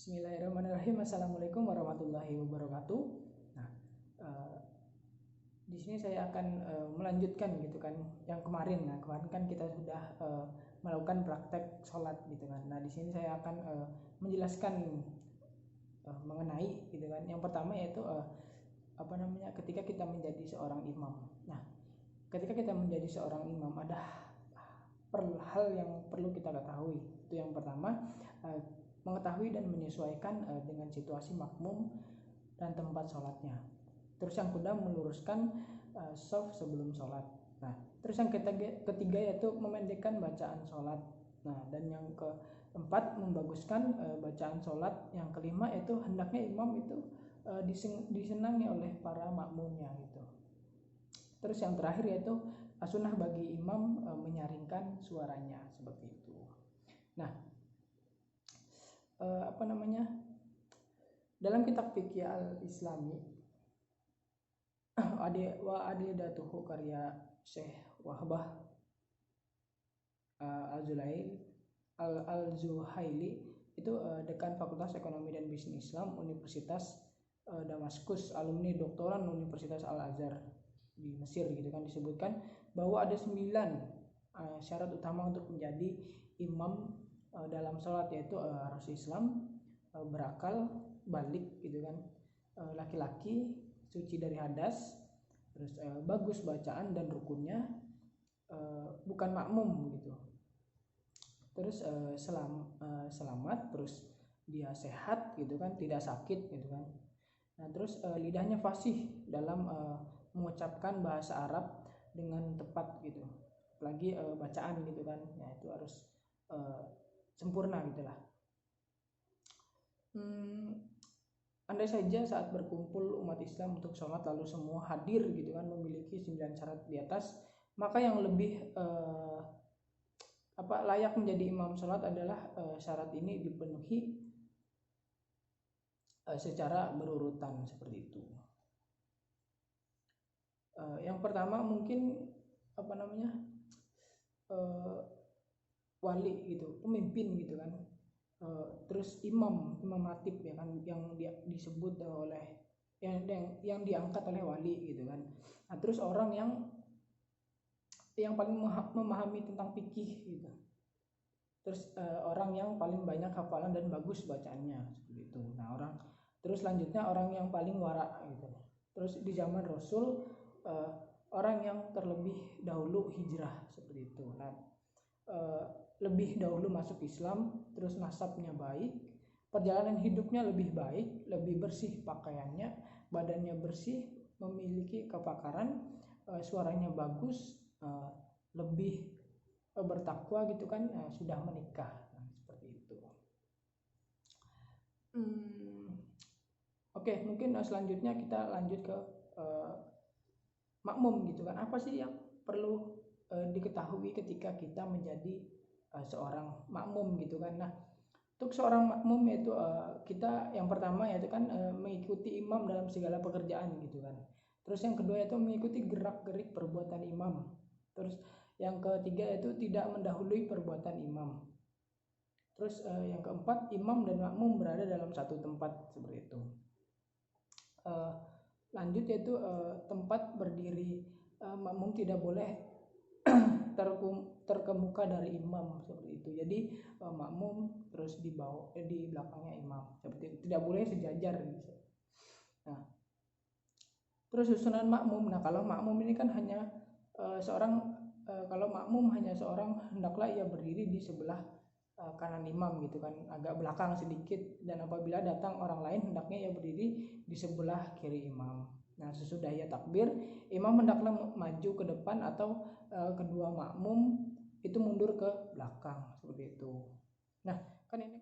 Bismillahirrahmanirrahim. Assalamualaikum warahmatullahi wabarakatuh. Nah, di sini saya akan melanjutkan gitu kan yang kemarin. Nah, kemarin kan kita sudah melakukan praktek sholat gitu kan. Nah, di sini saya akan menjelaskan mengenai gitu kan. Yang pertama yaitu ketika kita menjadi seorang imam. Nah, ketika kita menjadi seorang imam ada hal yang perlu kita ketahui. Itu yang pertama, mengetahui dan menyesuaikan dengan situasi makmum dan tempat sholatnya. Terus yang kedua, meluruskan shaf sebelum sholat. Nah, terus yang ketiga yaitu memendekkan bacaan sholat. Nah, dan yang keempat, membaguskan bacaan sholat. Yang kelima yaitu hendaknya imam itu disenangi oleh para makmumnya gitu. Terus yang terakhir yaitu sunnah bagi imam menyaringkan suaranya seperti itu. Nah, dalam kitab Fiqh al-Islami wa adilatuhu karya Syekh Wahbah al-Zuhaili itu dekan Fakultas Ekonomi dan Bisnis Islam Universitas Damaskus, alumni doktoran Universitas Al-Azhar di Mesir gitu kan, disebutkan bahwa ada 9 syarat utama untuk menjadi imam dalam sholat, yaitu harus Islam, berakal, balik gitu kan, laki-laki, suci dari hadas, terus bagus bacaan dan rukunnya, bukan makmum gitu, terus selamat, terus dia sehat gitu kan, tidak sakit gitu kan. Nah, terus lidahnya fasih dalam mengucapkan bahasa Arab dengan tepat gitu, apalagi bacaan gitu kan, ya itu harus sempurna gitulah. Andai saja saat berkumpul umat Islam untuk sholat lalu semua hadir gitu kan memiliki 9 syarat di atas, maka yang lebih layak menjadi imam sholat adalah syarat ini dipenuhi secara berurutan seperti itu. Yang pertama mungkin wali gitu, pemimpin gitu kan. Terus imam ratib ya kan, yang disebut oleh yang diangkat oleh wali gitu kan. Nah, terus orang yang paling memahami tentang fikih gitu. Terus orang yang paling banyak hafalan dan bagus bacaannya seperti itu. Nah, terus selanjutnya orang yang paling wara gitu. Terus di zaman Rasul orang yang terlebih dahulu hijrah seperti itu. Nah, lebih dahulu masuk Islam, terus nasabnya baik, perjalanan hidupnya lebih baik, lebih bersih pakaiannya, badannya bersih, memiliki kepakaran, suaranya bagus, lebih bertakwa gitu kan, sudah menikah. Nah, seperti itu. Oke, mungkin selanjutnya kita lanjut ke makmum gitu kan. Apa sih yang perlu diketahui ketika kita menjadi seorang makmum gitu kan. Nah, untuk seorang makmum yaitu kita yang pertama yaitu kan mengikuti imam dalam segala pekerjaan gitu kan. Terus yang kedua yaitu mengikuti gerak-gerik perbuatan imam. Terus yang ketiga yaitu tidak mendahului perbuatan imam. Terus yang keempat, imam dan makmum berada dalam satu tempat seperti itu. Lanjut yaitu tempat berdiri makmum tidak boleh terkemuka dari imam seperti itu. Jadi makmum terus di belakangnya imam seperti itu, tidak boleh sejajar gitu. Nah, terus susunan makmum. Nah, kalau makmum ini kan hanya kalau makmum hanya seorang, hendaklah ia berdiri di sebelah kanan imam gitu kan, agak belakang sedikit, dan apabila datang orang lain hendaknya ia berdiri di sebelah kiri imam. Nah, sesudah ia takbir, imam hendaklah maju ke depan atau kedua makmum itu mundur ke belakang seperti itu. Nah, kan ini.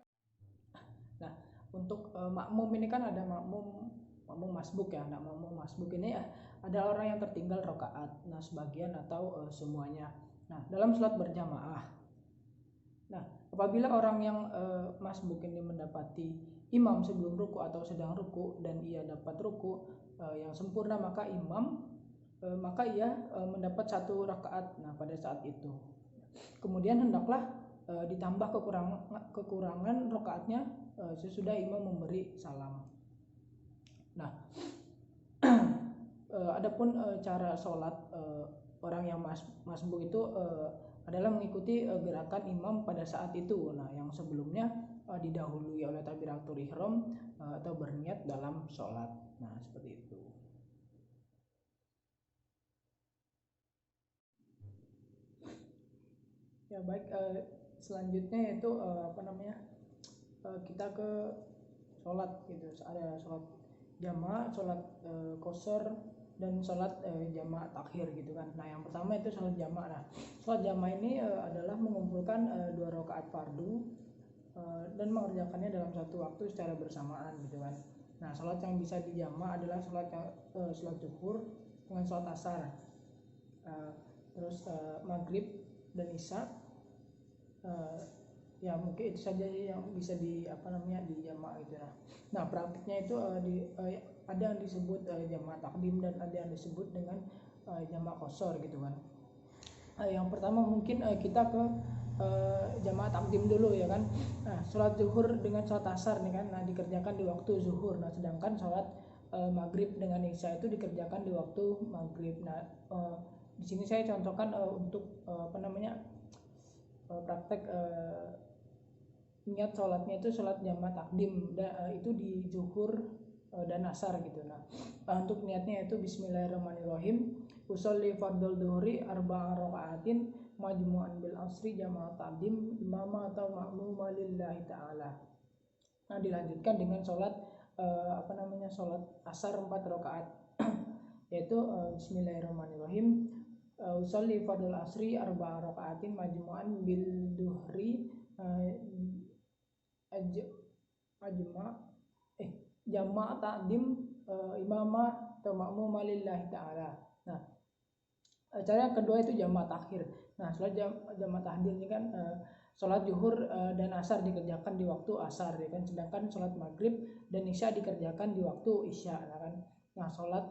Nah, untuk makmum ini kan ada makmum masbuk ya. Nah, makmum masbuk ini ada orang yang tertinggal rakaat, nah sebagian atau semuanya. Nah, dalam sholat berjamaah. Nah, apabila orang yang masbuk ini mendapati imam sebelum ruku atau sedang ruku dan ia dapat ruku yang sempurna, maka ia mendapat 1 rakaat. Nah, pada saat itu kemudian hendaklah ditambah kekurangan rakaatnya sesudah imam memberi salam. Nah, adapun cara sholat orang yang masbuk itu adalah mengikuti gerakan imam pada saat itu. Nah, yang sebelumnya didahului oleh takbiratul ihram atau berniat dalam sholat. Nah, seperti itu. Ya baik, selanjutnya yaitu kita ke sholat gitu. Ada sholat jamaah, sholat qashar, dan sholat jamaah takhir gitu kan. Nah, yang pertama itu sholat jamaah. Nah, sholat jamaah ini adalah mengumpulkan 2 rakaat fardu dan mengerjakannya dalam satu waktu secara bersamaan gitu kan. Nah, sholat yang bisa dijamaah adalah sholat zuhur dengan sholat asar, terus maghrib dan isya. Ya mungkin itu saja yang bisa dijamaah gitu. Nah, praktiknya itu ada yang disebut jamaah takdim dan ada yang disebut dengan jamaah qashar gitu kan. Yang pertama mungkin kita ke jamaah takdim dulu ya kan. Nah, sholat zuhur dengan sholat asar nih kan, nah dikerjakan di waktu zuhur. Nah, sedangkan sholat maghrib dengan isya itu dikerjakan di waktu maghrib. Nah, di sini saya contohkan untuk praktek niat sholatnya itu sholat jamaah takdim, itu di zuhur dan asar gitu. Nah, untuk niatnya itu bismillahirrahmanirrahim, usolli fardhu dhuhri arba'a raka'atin majmu'an bil asri jamaah takdim imama atau ma'muma lillahi ta'ala. Nah, dilanjutkan dengan sholat sholat asar 4 rakaat yaitu bismillahirrahmanirrahim, usolli fardhu asri arba'a raka'atin majmu'an bil dhuhri jamaah takdim imamah atau ma'mumah lillahi ta'ala. Nah, cara yang kedua itu jamaah takhir. Nah, sholat jamaah takhir ini kan sholat zuhur dan asar dikerjakan di waktu asar ya kan, sedangkan sholat maghrib dan isya dikerjakan di waktu isya kan. Nah, sholat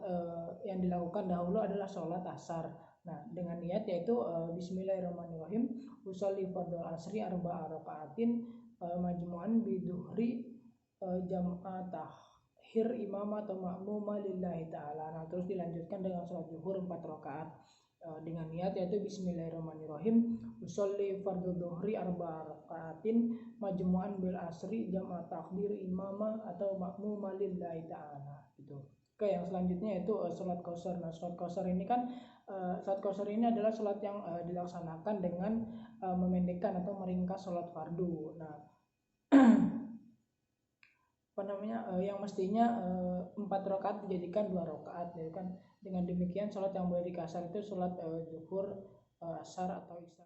yang dilakukan dahulu adalah sholat asar. Nah, dengan niat yaitu bismillahirrahmanirrahim, usolli fardhu asri arba'a raka'atin majmu'an biduhri jamaah takhir imamah atau ma'mumah lillahi ta'ala. Nah, terus dilanjutkan dengan sholat zuhur 4 rakaat dengan niat yaitu bismillahirrahmanirrahim, usolli fardhu dhuhri arba'a raka'atin majmu'an bil asri jamaah takhir imamah atau ma'mumah lillahi ta'ala gitu. Oke, yang selanjutnya itu sholat qashar. Nah, sholat qashar ini kan sholat qashar ini adalah sholat yang dilaksanakan dengan memendekkan atau meringkas sholat fardu. Nah, yang mestinya 4 rakaat dijadikan 2 rakaat ya kan. Dengan demikian sholat yang boleh dikasar itu sholat zuhur, asar atau isya.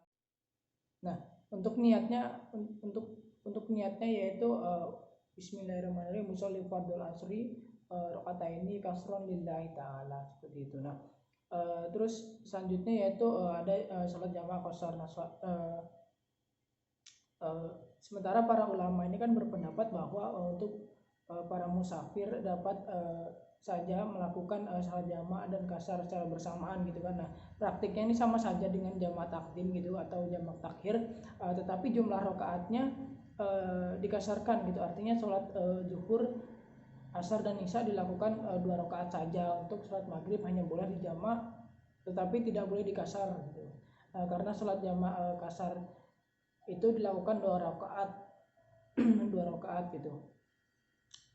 Nah, untuk niatnya yaitu bismillahirrahmanirrahim, usolli fardhu asri rakaataini kasron lillahi ta'ala, seperti itu. Nah, terus selanjutnya yaitu ada sholat jamaah qashar. Nah, sementara para ulama ini kan berpendapat bahwa untuk para musafir dapat saja melakukan sholat jamaah dan qashar secara bersamaan gitu kan. Nah, praktiknya ini sama saja dengan jamaah takdim gitu atau jamaah takhir, tetapi jumlah rakaatnya dikasarkan gitu. Artinya sholat zuhur, asar dan isya dilakukan 2 rakaat saja. Untuk sholat maghrib hanya boleh dijamaah tetapi tidak boleh dikasar gitu. Karena sholat jamaah kasar itu dilakukan 2 rakaat 2 rakaat gitu.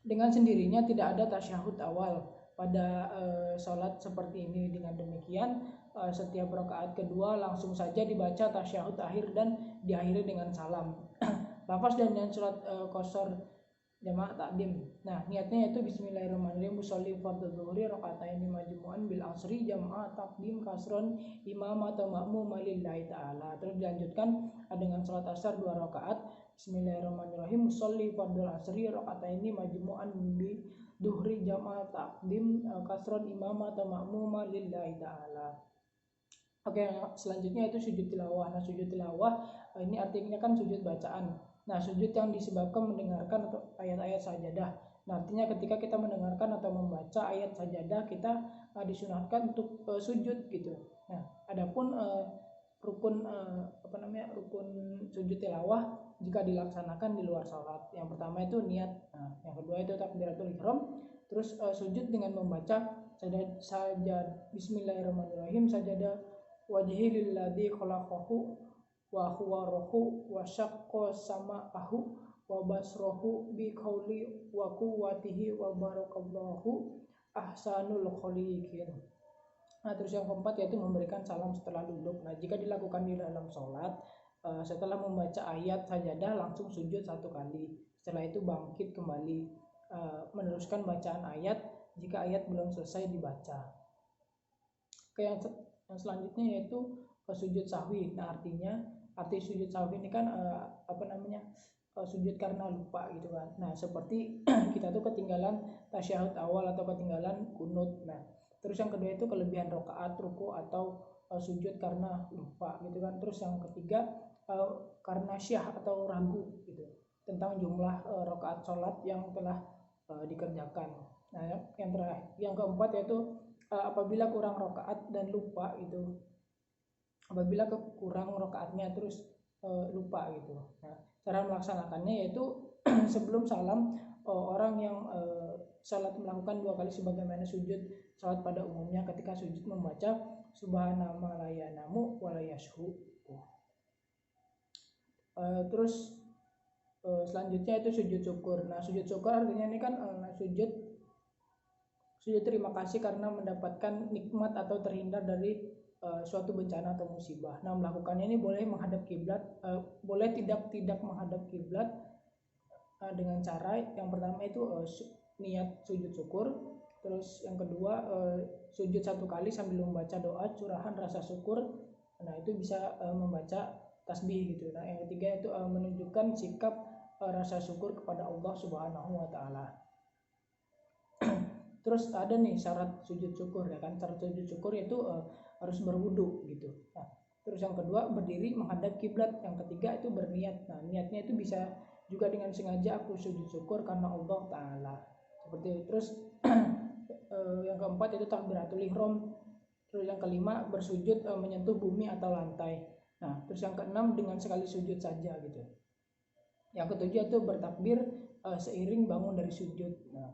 Dengan sendirinya tidak ada tasyahud awal pada sholat seperti ini. Dengan demikian setiap rakaat kedua langsung saja dibaca tasyahud akhir dan diakhiri dengan salam. Lafaz dan sholat qashar jamaah takdim. Nah, niatnya yaitu bismillahirrahmanirrahim, usolli fardhu dhuhri raka'ataini majmu'an bil asri jamaah takdim kasron imamah atau ma'mumah lillahi ta'ala. Terus dilanjutkan dengan sholat asar 2 rakaat, bismillahirrahmanirrahim, usolli fardhu asri raka'ataini majmu'an bi dhuhri jamaah takdim kasron imamah atau ma'mumah lillahi ta'ala. Oke, selanjutnya itu sujud tilawah. Nah, sujud tilawah ini artinya kan sujud bacaan. Nah, sujud yang disebabkan mendengarkan atau ayat-ayat sajadah. Nah, artinya ketika kita mendengarkan atau membaca ayat sajadah, kita disunahkan untuk sujud gitu. Nah, adapun rukun rukun sujud tilawah jika dilaksanakan di luar sholat. Yang pertama itu niat, yang kedua itu takbiratul ihram, terus sujud dengan membaca sajad bismillahirrahmanirrahim, sajada wajhi lilladzi khalaqahu wa huwa rohu wa syaqqa sama'ahu wa basrohu bi qauli wa quwwatihi wa barakallahu ahsanul khaliqin. Nah, terus yang keempat yaitu memberikan salam setelah duduk. Nah, jika dilakukan di dalam sholat, setelah membaca ayat sajadah langsung sujud 1 kali. Setelah itu bangkit kembali, meneruskan bacaan ayat jika ayat belum selesai dibaca. Oke, yang selanjutnya yaitu sujud sahwi. Nah, arti sujud sahwi ini kan sujud karena lupa gitu kan. Nah, seperti kita tuh ketinggalan tasyahud awal atau ketinggalan kunut. Nah, terus yang kedua itu kelebihan rakaat, ruku atau sujud karena lupa gitu kan. Terus yang ketiga karena syah atau ragu gitu tentang jumlah rakaat sholat yang telah dikerjakan. Nah, yang keempat yaitu apabila kurang rakaat dan lupa gitu. Apabila kurang rakaatnya terus lupa gitu. Nah, cara melaksanakannya yaitu sebelum salam orang yang salat melakukan 2 kali sebagaimana sujud salat pada umumnya. Ketika sujud membaca subhanallah la yanamu wa la yashu. Terus selanjutnya itu sujud syukur. Nah, sujud syukur artinya ini kan sujud terima kasih karena mendapatkan nikmat atau terhindar dari suatu bencana atau musibah. Nah, melakukannya ini boleh menghadap kiblat, boleh tidak menghadap kiblat dengan cara yang pertama itu niat sujud syukur. Terus yang kedua sujud 1 kali sambil membaca doa curahan rasa syukur. Nah, itu bisa membaca tasbih gitu. Nah, yang ketiga itu menunjukkan sikap rasa syukur kepada Allah Subhanahu wa taala. Terus ada nih syarat sujud syukur ya kan. Syarat sujud syukur itu harus berwudu gitu. Nah, terus yang kedua berdiri menghadap kiblat. Yang ketiga itu berniat. Nah, niatnya itu bisa juga dengan sengaja aku sujud syukur karena Allah taala. Seperti itu. Terus yang keempat itu takbiratul ihram. Terus yang kelima bersujud menyentuh bumi atau lantai. Nah, terus yang keenam dengan sekali sujud saja gitu. Yang ketujuh itu bertakbir seiring bangun dari sujud. Nah,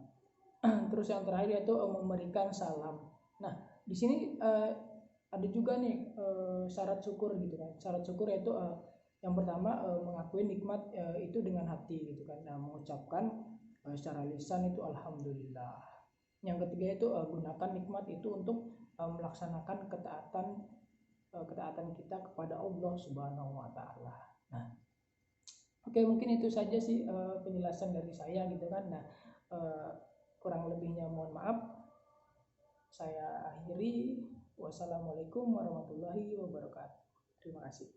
terus yang terakhir yaitu memberikan salam. Nah, di sini ada juga nih syarat syukur gitu kan. Syarat syukur yaitu yang pertama mengakui nikmat itu dengan hati gitu kan. Nah, mengucapkan secara lisan itu alhamdulillah. Yang ketiga itu gunakan nikmat itu untuk melaksanakan ketaatan kita kepada Allah Subhanahu wa taala. Nah, oke, mungkin itu saja sih penjelasan dari saya gitu kan. Nah, kurang lebihnya mohon maaf. Saya akhiri. Wassalamualaikum warahmatullahi wabarakatuh. Terima kasih.